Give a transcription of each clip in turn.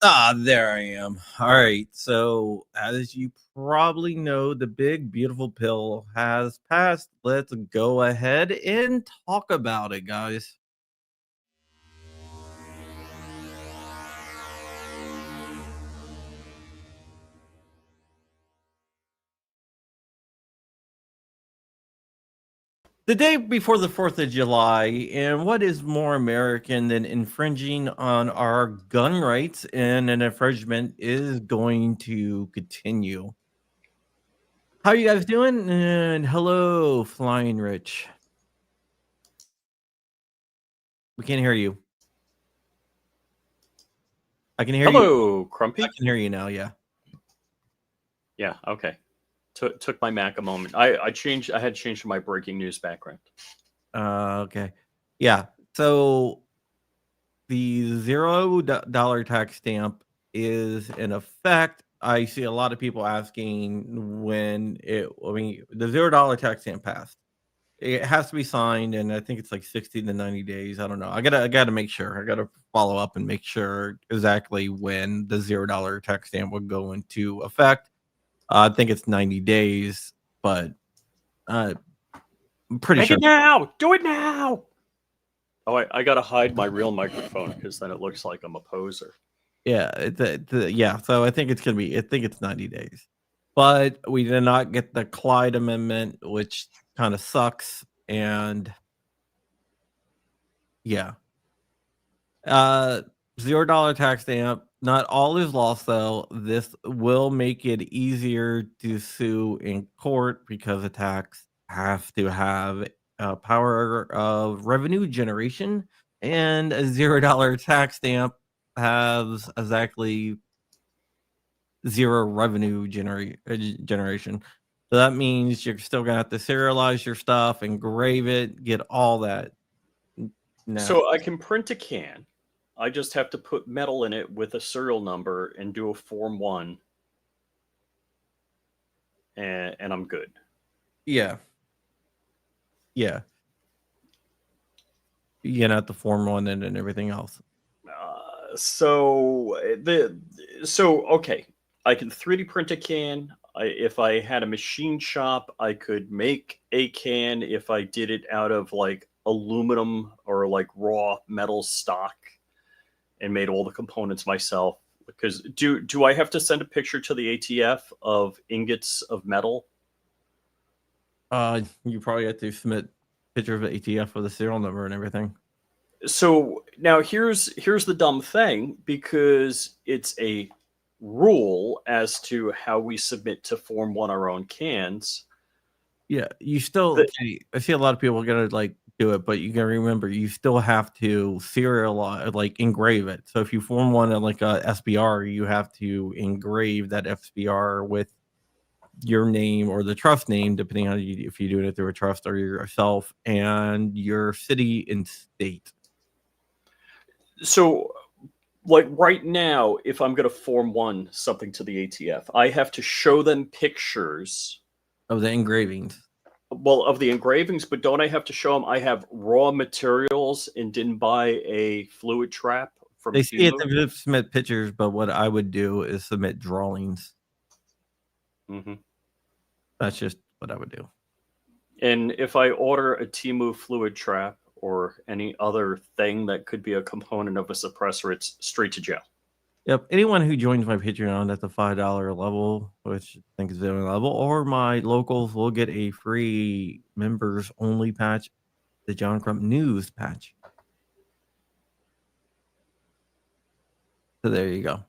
There I am. All right. So, as you probably know, the big, beautiful pill has passed. Let's go ahead and talk about it, guys. The day before the 4th of July, and what is more American than infringing on our gun rights? And an infringement is going to continue. How you guys doing? And hello, Flying Rich. We can't hear you. I can hear you. Hello, Crumpy. I can hear you now. Yeah. Yeah. Okay. Took my Mac a moment. I had changed to my breaking news background. Okay. Yeah. So the $0 tax stamp is in effect. I see a lot of people asking when the $0 tax stamp passed. It has to be signed, and I think it's like 60 to 90 days. I don't know. I gotta make sure. I gotta follow up and make sure exactly when the $0 tax stamp would go into effect. I think it's 90 days, but I'm pretty Make sure. it now. Do it now. Oh, I gotta hide my real microphone because then it looks like I'm a poser. Yeah, yeah. So I think it's gonna be. I think it's 90 days, but we did not get the Clyde amendment, which kind of sucks. And yeah, $0 tax stamp. Not all is lost though. This will make it easier to sue in court because the tax have to have a power of revenue generation, and a $0 tax stamp has exactly zero revenue generation. So that means you're still gonna have to serialize your stuff, engrave it, get all that. So I can print a can. I just have to put metal in it with a serial number and do a Form 1, and I'm good. Yeah. Yeah. You know, the Form 1 and everything else. So okay, I can 3D print a can. If I had a machine shop, I could make a can if I did it out of like aluminum or like raw metal stock and made all the components myself. Because do I have to send a picture to the ATF of ingots of metal? You probably have to submit picture of the ATF with a serial number and everything. So now here's the dumb thing, because it's a rule as to how we submit to Form 1 our own cans. Yeah, you still I see a lot of people gonna like do it, but you gotta remember you still have to serialize, like engrave it. So if you form one at like a SBR, you have to engrave that SBR with your name or the trust name, depending on if you're doing it through a trust or yourself, and your city and state. So like right now, if I'm going to Form 1 something to the ATF, I have to show them pictures of the engravings. Well, of the engravings, but don't I have to show them I have raw materials and didn't buy a fluid trap from They see it Temu? to submit pictures, but what I would do is submit drawings. Mm-hmm. That's just what I would do. And if I order a Temu fluid trap or any other thing that could be a component of a suppressor, it's straight to jail. Yep. Anyone who joins my Patreon at the $5 level, which I think is the only level, or my locals will get a free members only patch, the John Crump News patch. So there you go.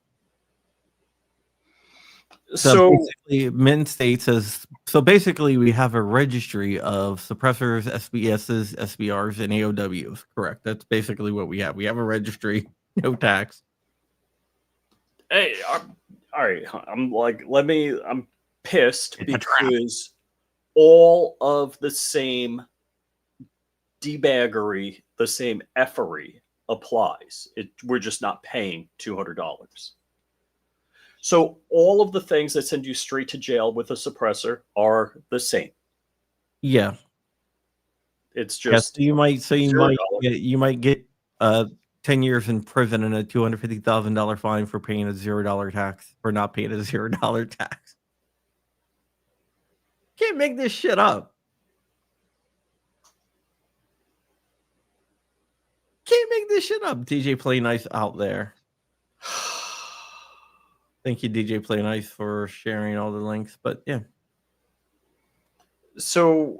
So basically, Mint State says, so basically we have a registry of suppressors, SBSs, SBRs, and AOWs. Correct. That's basically what we have. We have a registry, no tax. Hey, all right. I'm pissed because all of the same debaggery, the same effery applies. We're just not paying $200. So all of the things that send you straight to jail with a suppressor are the same. Yeah. It's just you might get 10 years in prison and a $250,000 fine for paying a $0 tax, for not paying a $0 tax. Can't make this shit up. Can't make this shit up. DJ Play Nice out there. Thank you, DJ Play Nice, for sharing all the links. But yeah. So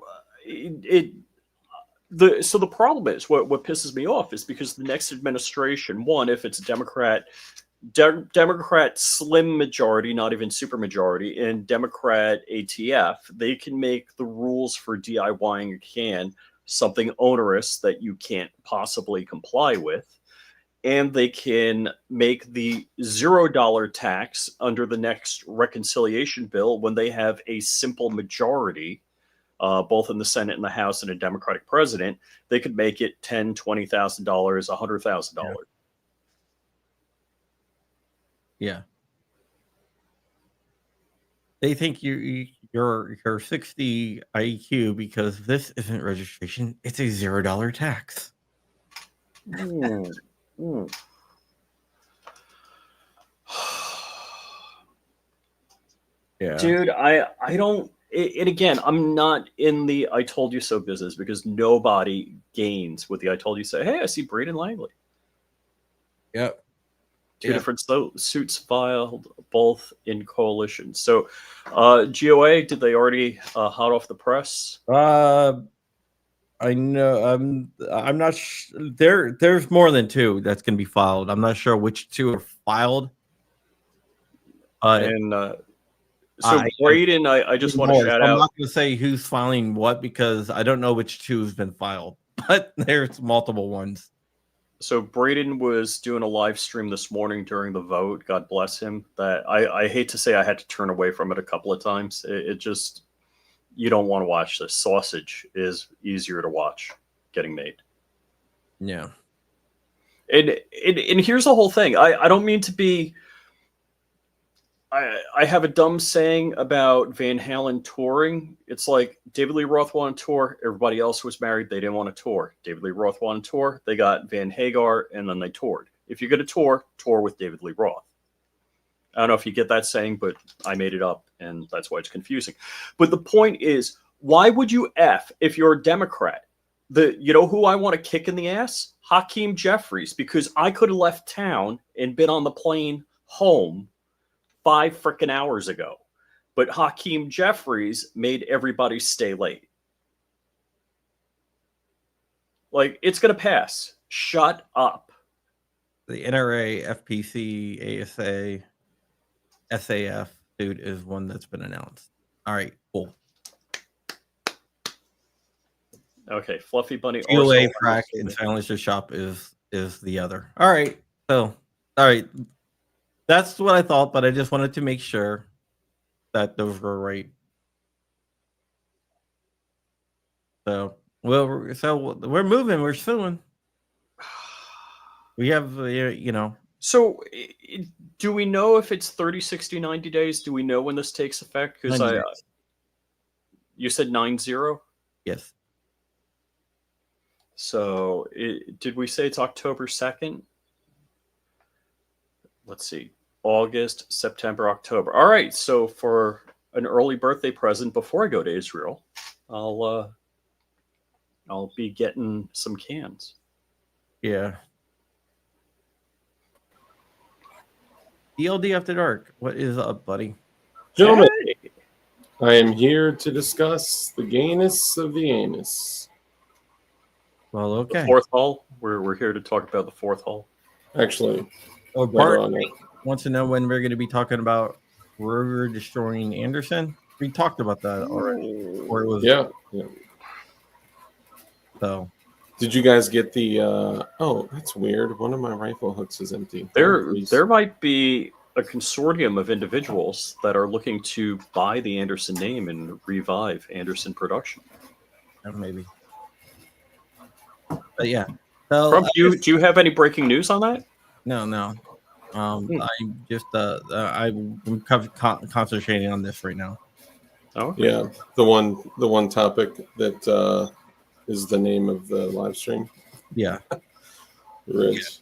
the problem is what pisses me off is because the next administration, one, if it's a Democrat slim majority, not even super majority, and Democrat ATF, they can make the rules for DIYing a can something onerous that you can't possibly comply with. And they can make the $0 tax under the next reconciliation bill when they have a simple majority, both in the Senate and the House, and a Democratic president. They could make it $10,000, $20,000, $100,000. Yeah. They think you're 60 IQ because this isn't registration. It's a $0 tax. Yeah. Dude, I don't. And again, I'm not in the I told you so business because nobody gains with the I told you so. Hey, I see Braden Langley. Yep. Two different suits filed, both in coalition. So, GOA, did they already hot off the press? I know. I'm not. There's more than two that's going to be filed. I'm not sure which two are filed. So Braden, I just want to shout out. I'm not going to say who's filing what because I don't know which two has been filed, but there's multiple ones. So Braden was doing a live stream this morning during the vote. God bless him. That I hate to say I had to turn away from it a couple of times. It just, you don't want to watch this. Sausage is easier to watch getting made. Yeah. And here's the whole thing. I don't mean to be. I have a dumb saying about Van Halen touring. It's like David Lee Roth wanted to tour. Everybody else was married. They didn't want to tour. David Lee Roth wanted to tour. They got Van Hagar, and then they toured. If you're going to tour with David Lee Roth. I don't know if you get that saying, but I made it up, and that's why it's confusing. But the point is, why would you if you're a Democrat? You know who I want to kick in the ass? Hakeem Jeffries, because I could have left town and been on the plane home 5 freaking hours ago. But Hakeem Jeffries made everybody stay late. Like, it's going to pass. Shut up. The NRA, FPC, ASA, SAF suit is one that's been announced. All right, cool. Okay, Fluffy Bunny. GOA, Frack, and Silencer Shop is the other. All right, so, all right. That's what I thought, but I just wanted to make sure that those were right. So, we're moving. We're suing. We have, So, do we know if it's 30, 60, 90 days? Do we know when this takes effect? Because you said 9-0? Yes. So, did we say it's October 2nd? Let's see. August, September, October. All right. So for an early birthday present before I go to Israel, I'll be getting some cans. Yeah. DLD After Dark. What is up, buddy? Gentlemen, hey. I am here to discuss the gayness of the anus. Well, okay. The fourth hall. We're here to talk about the fourth hall. Actually, Bart wants to know when we're going to be talking about Rover destroying Anderson. We talked about that already. Or it was yeah. So, did you guys get the? Oh, that's weird. One of my rifle hooks is empty. There might be a consortium of individuals that are looking to buy the Anderson name and revive Anderson production. Maybe. But yeah. So, Crump, do you have any breaking news on that? No. I'm just I'm concentrating on this right now. Oh, okay. Yeah, the one topic that is the name of the live stream. Yeah. Rich.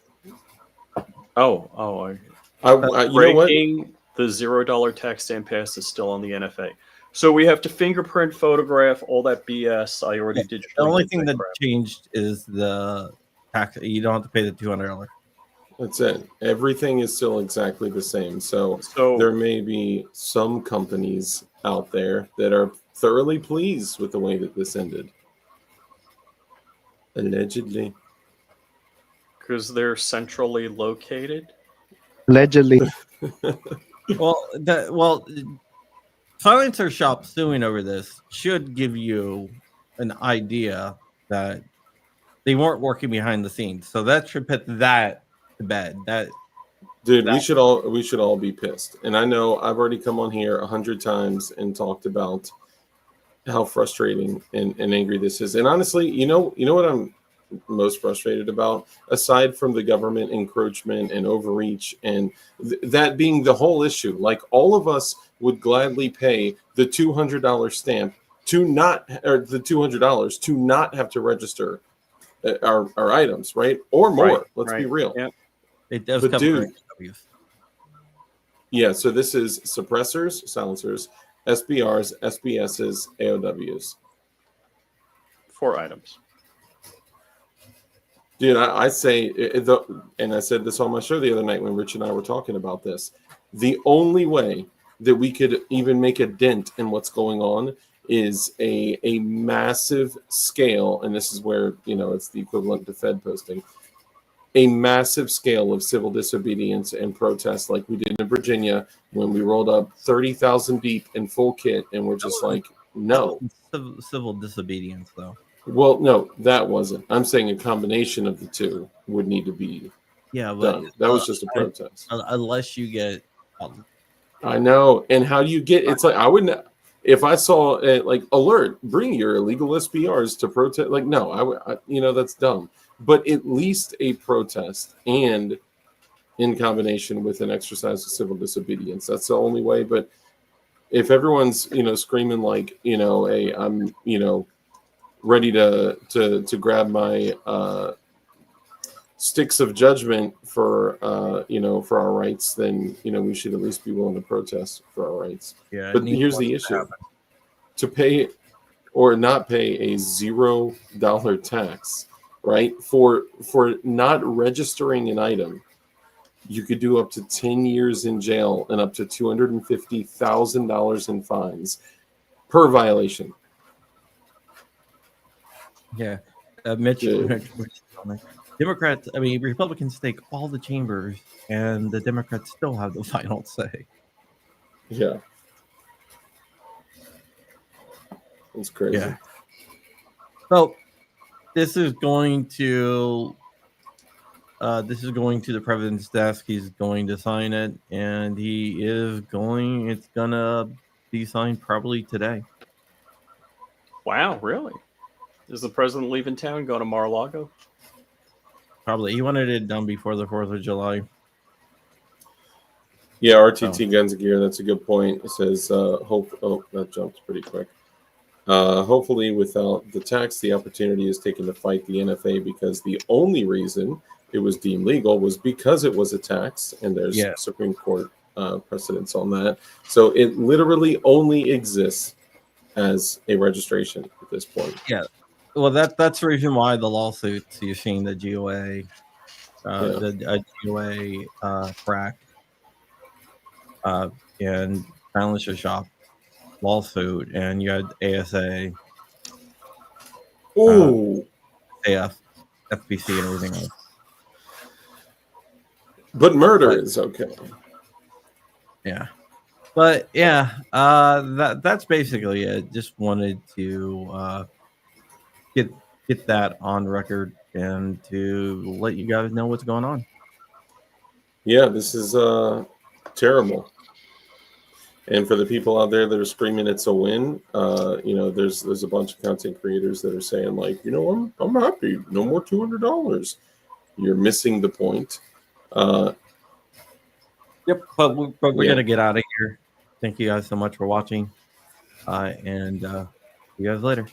Oh, you know what? breaking the $0 tax stamp pass is still on the NFA. So we have to fingerprint, photograph, all that BS. I already digitally The only did thing that crap. changed is the tax. You don't have to pay the $200. That's it. Everything is still exactly the same. So So there may be some companies out there that are thoroughly pleased with the way that this ended. Allegedly. because they're centrally located. Allegedly. Well, Silencer Shop suing over this should give you an idea that they weren't working behind the scenes. So that should put that to bed. Dude, we should all be pissed. And I know I've already come on here 100 times and talked about how frustrating and angry this is. And honestly, you know what I'm most frustrated about, aside from the government encroachment and overreach and that being the whole issue. Like, all of us would gladly pay the $200 stamp to not, or the $200 to not have to register our items, right? Or more. Right, Let's be right. real. Yep. It does But cover dude, XWs. yeah, so this is suppressors, silencers, SBRs, SBSs, AOWs. 4 items. Dude, I say, and I said this on my show the other night when Rich and I were talking about this. The only way that we could even make a dent in what's going on is a massive scale, and this is where, it's the equivalent to Fed posting, a massive scale of civil disobedience and protest like we did in Virginia when we rolled up 30,000 deep in full kit, and we're just like, no. Civil disobedience, though. Well, no, that wasn't. I'm saying a combination of the two would need to be done. That was just a protest. Unless you get... I know. And how do you get... It's like, I wouldn't... If I saw, like, alert, bring your illegal SBRs to protest. Like, no, that's dumb. But at least a protest, and in combination with an exercise of civil disobedience. That's the only way. But if everyone's, screaming like, hey, I'm, ready to grab my sticks of judgment for for our rights, then we should at least be willing to protest for our rights. Yeah, but here's the issue: to pay or not pay a $0 tax, right, for not registering an item, you could do up to 10 years in jail and up to $250,000 in fines per violation. Yeah, Mitch, Democrats. I mean, Republicans take all the chambers, and the Democrats still have the final say. Yeah, it's crazy. Yeah. So this is going to the president's desk. He's going to sign it, and it's gonna be signed probably today. Wow, really? Is the president leaving town, going to Mar-a-Lago? Probably. He wanted it done before the 4th of July. Yeah, RTT Guns and Gear, that's a good point. It says, that jumped pretty quick. Hopefully, without the tax, the opportunity is taken to fight the NFA, because the only reason it was deemed legal was because it was a tax, and there's Supreme Court precedence on that. So it literally only exists as a registration at this point. Yeah. Well, that's the reason why the lawsuits you're seeing the GOA, the GOA crack, and Silencer Shop lawsuit, and you had ASA, AF, FPC, and everything else. But murder is okay. Yeah. But yeah, that's basically it. Just wanted to get that on record and to let you guys know what's going on. Yeah, this is terrible. And for the people out there that are screaming it's a win, there's a bunch of content creators that are saying, like, I'm happy, no more $200. You're missing the point. Yep, but we're gonna get out of here. Thank you guys so much for watching, and see you guys later.